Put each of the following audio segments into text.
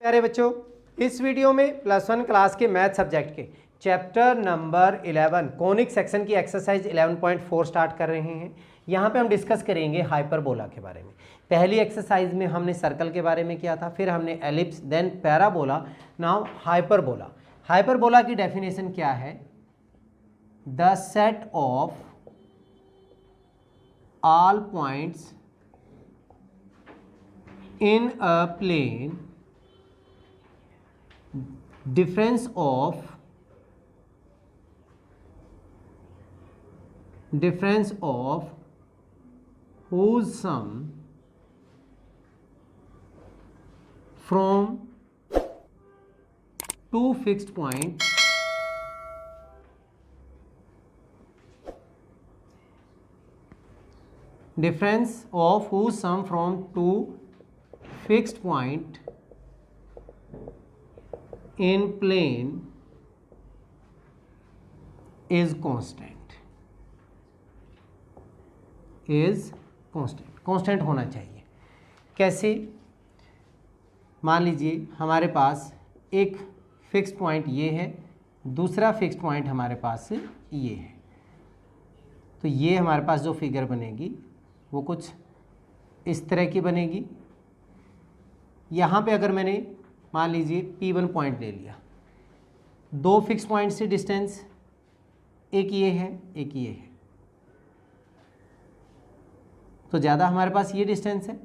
प्यारे बच्चों, इस वीडियो में +1 क्लास के मैथ सब्जेक्ट के चैप्टर नंबर 11 कोनिक सेक्शन की एक्सरसाइज 11.4 स्टार्ट कर रहे हैं। यहाँ पे हम डिस्कस करेंगे हाइपरबोला के बारे में। पहली एक्सरसाइज में हमने सर्कल के बारे में किया था, फिर हमने ellipse, then parabola, now hyperbola. Hyperbola की डेफिनेशन क्या है? The set of all points in a plane, difference of whose sum from two fixed points difference of whose sum from two fixed point in plane is constant, constant होना चाहिए। कैसे? मान लीजिए हमारे पास एक फिक्स पॉइंट ये है, दूसरा फिक्स पॉइंट हमारे पास ये है। तो ये हमारे पास जो फिगर बनेगी वो कुछ इस तरह की बनेगी। यहाँ पे अगर मैंने मान लीजिए P1 पॉइंट ले लिया, दो फिक्स पॉइंट से डिस्टेंस, एक ये है एक ये है, तो ज़्यादा हमारे पास ये डिस्टेंस है।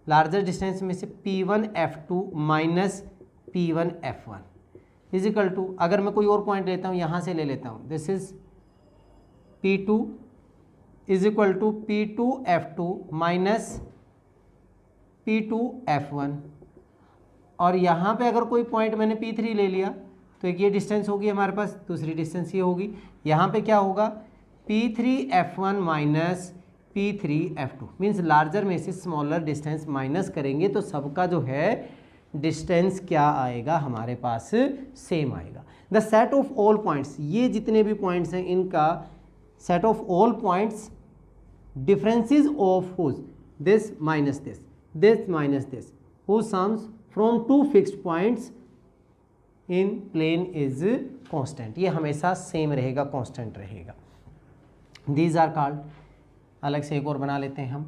लार्जर डिस्टेंस में से P1F2 minus P1F1 is equal to, अगर मैं कोई और पॉइंट लेता हूँ, यहाँ से ले लेता हूँ, this is P2 is equal to P2F2 minus P2F1। और यहाँ पे अगर कोई पॉइंट मैंने P3 ले लिया तो एक ये डिस्टेंस होगी हमारे पास, दूसरी डिस्टेंस ये होगी। यहाँ पे क्या होगा? P3F1 minus P3F2 means larger में से स्मॉलर डिस्टेंस माइनस करेंगे तो सबका जो है डिस्टेंस क्या आएगा हमारे पास? सेम आएगा। The set of all points, ये जितने भी पॉइंट्स हैं इनका set of all points differences of whose this minus this minus this whose sums from two fixed points in plane is constant, ये हमेशा सेम रहेगा, कांस्टेंट रहेगा। these are called, अलग से एक और बना लेते हैं हम।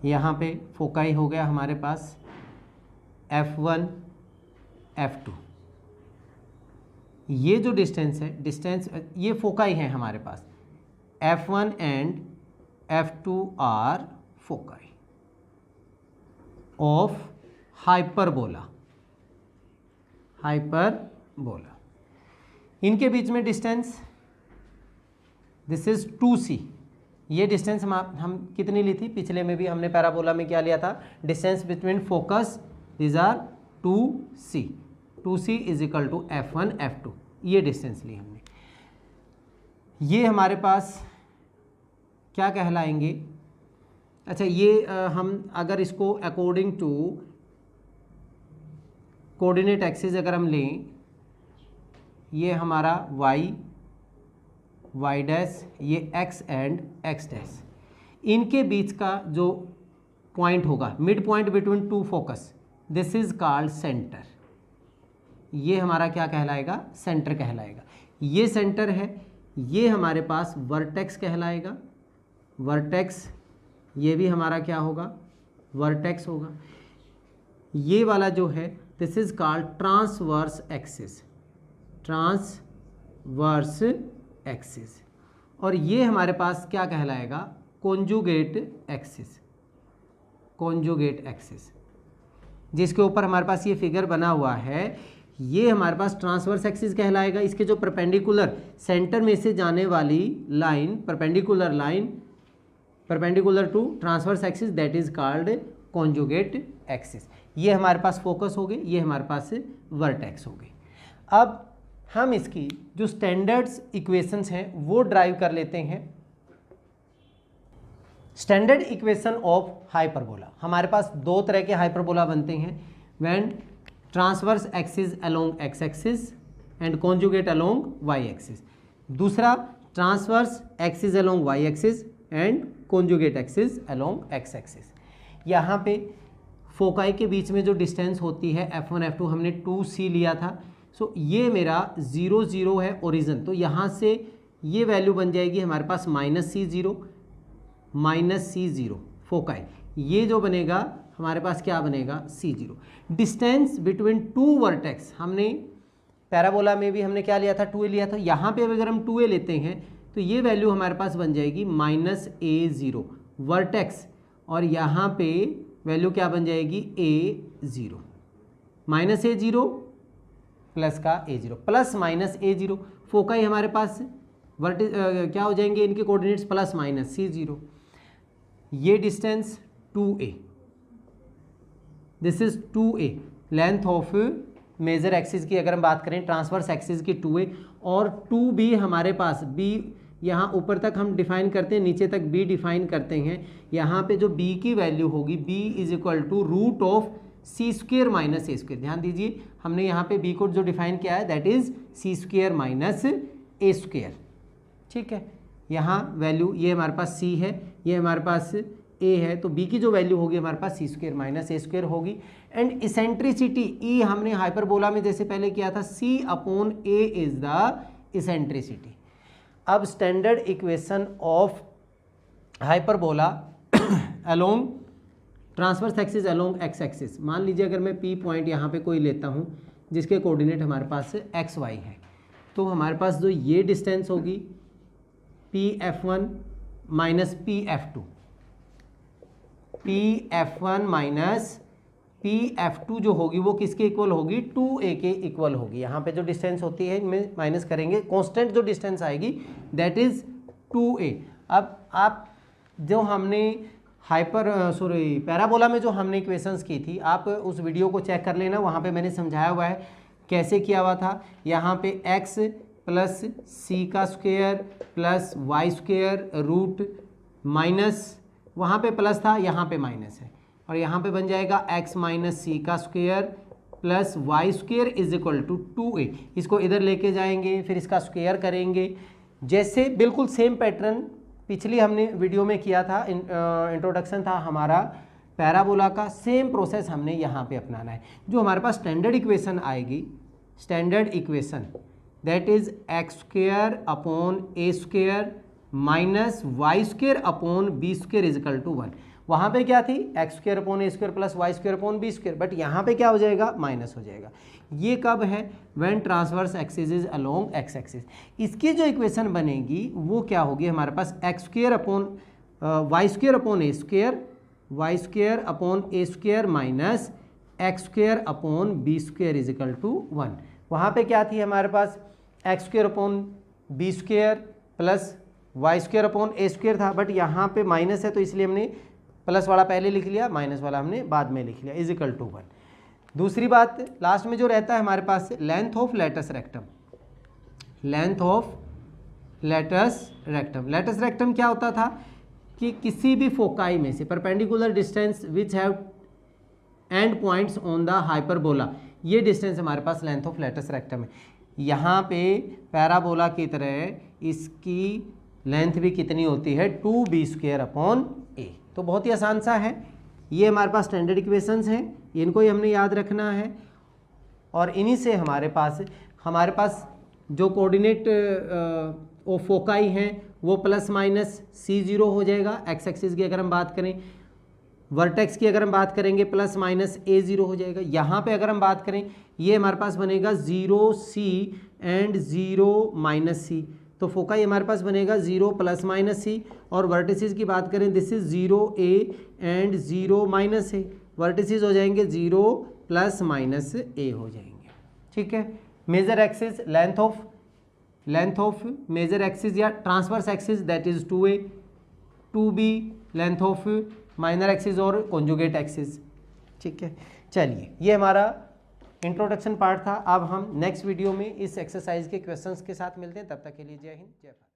यहाँ पे फोकाई हो गया हमारे पास F1 F2। ये जो डिस्टेंस है, डिस्टेंस ये फोकाई है हमारे पास। F1 and F2 are foci of hyperbola. इनके बीच में डिस्टेंस, दिस इज 2c। ये डिस्टेंस हम कितनी ली थी? पिछले में भी हमने पैराबोला में क्या लिया था? Distance between focus, this are 2c। 2c is equal to F1 F2, ये डिस्टेंस ली हमने। ये हमारे पास क्या कहलाएंगे? अच्छा, ये हम अगर इसको अकॉर्डिंग टू कोऑर्डिनेट एक्सिस अगर हम लें, ये हमारा y डैश, ये x एंड x डैश, इनके बीच का जो पॉइंट होगा, mid point between two focus, this is called centre. ये हमारा क्या कहलाएगा? सेंटर कहलाएगा। ये सेंटर है, ये हमारे पास वर्टेक्स कहलाएगा। वर्टेक्स, ये भी हमारा क्या होगा? वर्टेक्स होगा। ये वाला जो है this is called transverse axis, transverse axis. और ये हमारे पास क्या कहलाएगा? कॉन्जुगेट एक्सिस, कॉन्जुगेट एक्सिस, जिसके ऊपर हमारे पास ये फिगर बना हुआ है। ये हमारे पास ट्रांसवर्स एक्सिस कहलाएगा। इसके जो परपेंडिकुलर, सेंटर में से जाने वाली line, perpendicular line, perpendicular to transverse axis, that is called conjugate axis. ये हमारे पास फोकस हो गए, ये हमारे पास वर्टेक्स हो गए। अब हम इसकी जो स्टैंडर्ड्स इक्वेशंस हैं वो ड्राइव कर लेते हैं। स्टैंडर्ड इक्वेशन ऑफ हाइपरबोला, हमारे पास दो तरह के हाइपरबोला बनते हैं, when transverse axis along x axis and conjugate along y axis. दूसरा transverse axis along y axis, and conjugate axis along x axis. यहाँ पे फोकाई के बीच में जो डिस्टेंस होती है F1 F2 हमने 2c लिया था। सो ये मेरा 0 0 है ओरिजिन, तो यहाँ से ये वैल्यू बन जाएगी हमारे पास -C0 फोकाई। ये जो बनेगा हमारे पास क्या बनेगा C0। Distance between two vertex हमने पैराबोला में भी हमने क्या लिया था 2a लिया था। यहाँ पे अगर हम 2a लेते हैं तो ये वैल्यू हमारे पास बन जाएगी -a0 वर्टेक्स, और यहाँ पे वैल्यू क्या बन जाएगी a0 -a0 प्लस का a0 प्लस -a0 फोकाई हमारे पास क्या हो जाएंगे इनके कोऑर्डिनेट्स प्लस माइनस C0। ये distance 2a, this is 2a length of major axis की अगर हम बात करें ट्रांसवर्स एक्सिस की 2a, और 2b हमारे पास b यहाँ ऊपर तक हम डिफाइन करते हैं, नीचे तक b डिफाइन करते हैं। यहाँ पे जो b की वैल्यू होगी b is equal to root of c square minus a square. ध्यान दीजिए हमने यहाँ पे b को जो डिफाइन किया है that is c square minus a square. ठीक है, यहाँ वैल्यू ये हमारे पास c है, ये हमारे पास a है, तो b की जो वैल्यू होगी हमारे पास c square minus a square होगी। एंड इसेंट्रिसिटी e हमने हाइपरबोला में जैसे पहले किया था c upon a is the eccentricity. अब standard equation of hyperbola along transverse axis along x axis. मान लीजिए अगर मैं p पॉइंट यहाँ पे कोई लेता हूँ जिसके कोऑर्डिनेट हमारे पास एक्स वाई है, तो हमारे पास जो ये डिस्टेंस होगी pf1 minus pf2, pf1 minus pf2 जो होगी वो किसके इक्वल होगी 2a के इक्वल होगी। यहाँ पे जो डिस्टेंस होती है इनमें माइनस करेंगे, कांस्टेंट जो डिस्टेंस आएगी दैट इज 2a। अब आप जो हमने पैराबोला में जो हमने इक्वेशंस की थी आप उस वीडियो को चेक कर लेना, वहाँ पे मैंने समझाया हुआ है कैसे किया हुआ था। यहाँ पे x प्लस c का square plus y square root minus, वहाँ पे प्लस था यहाँ पे माइनस है, और यहाँ पे बन जाएगा x माइनस सी का square plus y square is equal to 2a। इसको इधर लेके जाएंगे फिर इसका स्क्वायर करेंगे, जैसे बिल्कुल सेम पैटर्न पिछली हमने वीडियो में किया था। इंट्रोडक्शन था हमारा पैराबोला का, सेम प्रोसेस हमने यहाँ पे अपनाना है। जो हमारे पास स्टैंडर्ड इक्वेशन आएगी, standard equation that is x square upon a square minus y square upon b square is equal to 1। वहाँ पे क्या थी x square upon a square plus y square upon b square, but यहाँ पे क्या हो जाएगा माइनस हो जाएगा। ये कब है when transverse axis is along x axis. इसकी जो इक्वेशन बनेगी वो क्या होगी हमारे पास x square upon y square upon a square, y square upon a square minus x square upon b square is equal to 1। वहाँ पे क्या थी हमारे पास x square upon b square plus y square upon a square था, but यहाँ पे minus है तो इसलिए हमने प्लस वाला पहले लिख लिया, माइनस वाला हमने बाद में लिख लिया इज इक्वल टू 1। दूसरी बात लास्ट में जो रहता है हमारे पास length of latus rectum, length of latus rectum. Latus rectum क्या होता था कि किसी भी फोकाई में से perpendicular distance which have end points on the hyperbola, ये डिस्टेंस हमारे पास लेंथ ऑफ लेटस रेक्टम है। यहाँ पे पैराबोला की तरह इसकी लेंथ भी कितनी होती है 2b स्क्वायर अपॉन a। तो बहुत ही आसान सा है, ये हमारे पास स्टैंडर्ड इक्वेशंस हैं, इनको ही हमने याद रखना है। और इन्हीं से हमारे पास जो कोऑर्डिनेट ऑफ फोकाई हैं वो प्लस माइनस C0 हो जाएगा। एक्स एक्सिस की अगर हम बात करें, वर्टेक्स की अगर हम बात करेंगे प्लस माइनस A0 हो जाएगा। यहाँ पे अगर हम बात करें ये हमारे पास बनेगा 0C एंड 0 माइनस C, तो फोकाई हमारे पास बनेगा 0 प्लस माइनस C। और वर्टिसेस की बात करें this is 0A and 0 minus A, vertices हो जाएंगे 0 प्लस माइनस A हो जाएंगे। ठीक है, major axis length of major axis या transverse axis that is 2A, 2B length of minor axis और कॉन्जुगेट एक्सिस। ठीक है, चलिए ये हमारा इंट्रोडक्शन पार्ट था। अब हम नेक्स्ट वीडियो में इस एक्सरसाइज के क्वेश्चंस के साथ मिलते हैं, तब तक के लिए जय हिंद जय भारत।